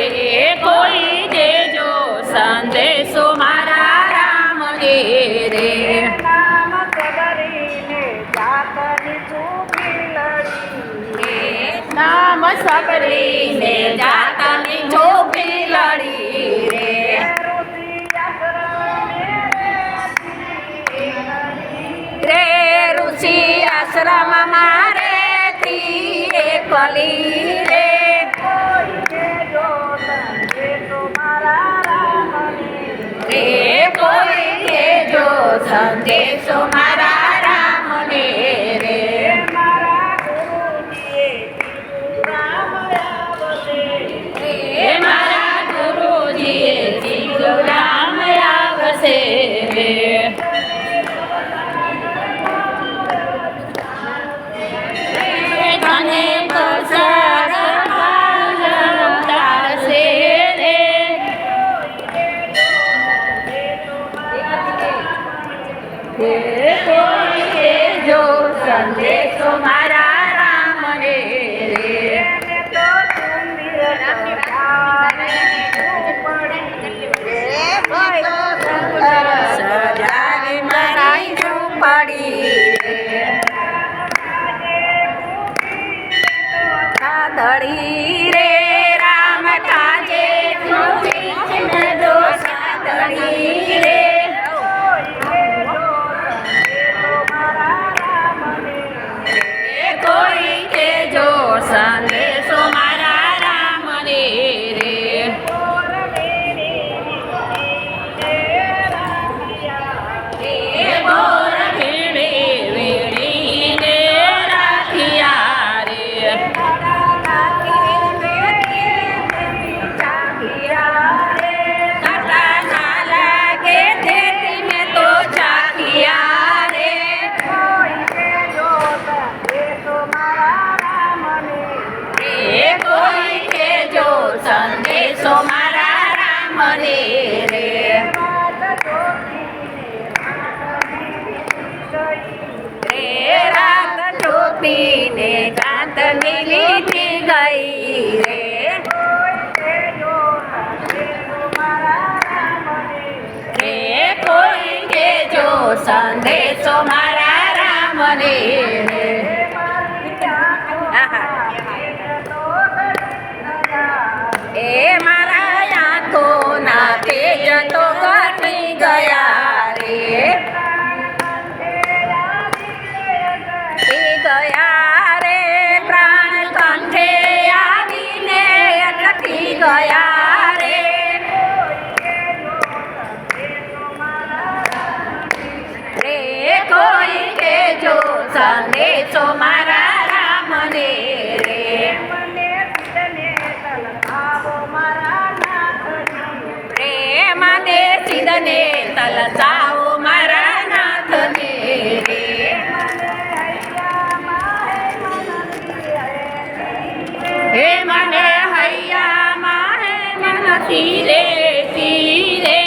રે કોઈ દેજો સંદેશો મારા રામને રે નામ સબરીને જાતની છૂપી લડી રે નામ સબરીને જાતની છૂપી લડી રે રે ઋષિ આશ્રમ મારે એકલી રે રે કોઈ દેજો સંદેશો મારા રામને રે મારા ગુરુજીએ કીધું રામ આવશે રે તને તો તારશે રે કોઈ દેજો સંદેશો મારા રામને રે સજાવી મારી ઝૂંપડી સાદડી રે રામ કાજે સાદડી રે કોઈ દેજો સંદેશો મારા રામને રે બોર ભીડી વીડીને રાખિયા રે કાંટા ના લાગે તેથી મેં તો ચાખ્યા રે રે કોઈ દેજો સંદેશો મારા રામને રે રે રાત ટોપીને કાંતની લીધી ગઈ રે રે કોઈ દેજો સંદેશો મારા રામને રે એ મારા આંખો ના તેજ તો ઘટી ગયા રે ગયા રે પ્રાણ કંઠે આવીને અટકી ગયા રે રે કોઈ દેજો સંદેશો મારા રામને રે રે મને સિદ્ધને તલસાવો મારા નાથને રે હે મને હૈયામાં હે મનથી રેતી રે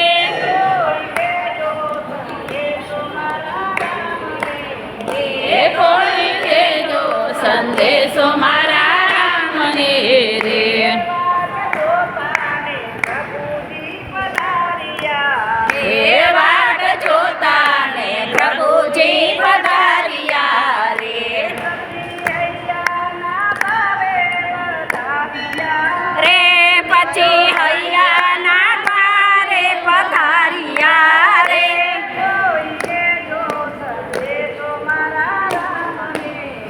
કોઈ દેજો સંદેશો મારા રામને રે હે વાટ જોતા ને પ્રભુજી પધાર્યા રે રે પછી હૈયાના દ્વારે પધાર્યા રે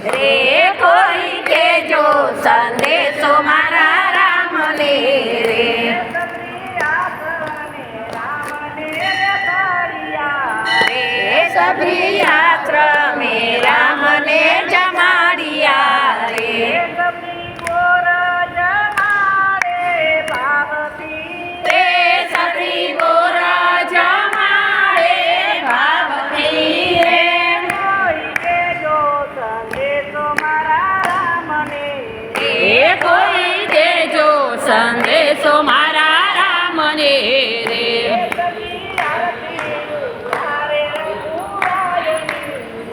રે કોઈ દેજો સંદેશો મારા રામને રે સભી આશ્રમે રામને જમાડ્યા રે રે સભી બોર જમાડે ભાવથી રે એ કોઈ દેજો સંદેશો મારા રામને રે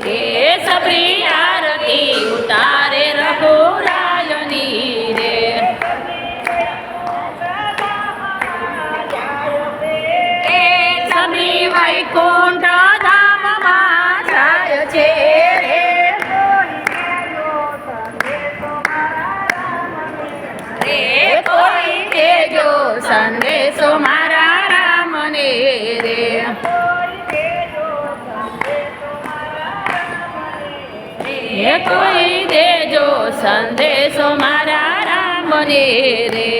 એ સભી આરતી ઉતારે રઘુરાયની રે એ કોઈ દેજો સંદેશો મારા રામને રે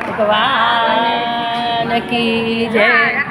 ભગવાન કી જય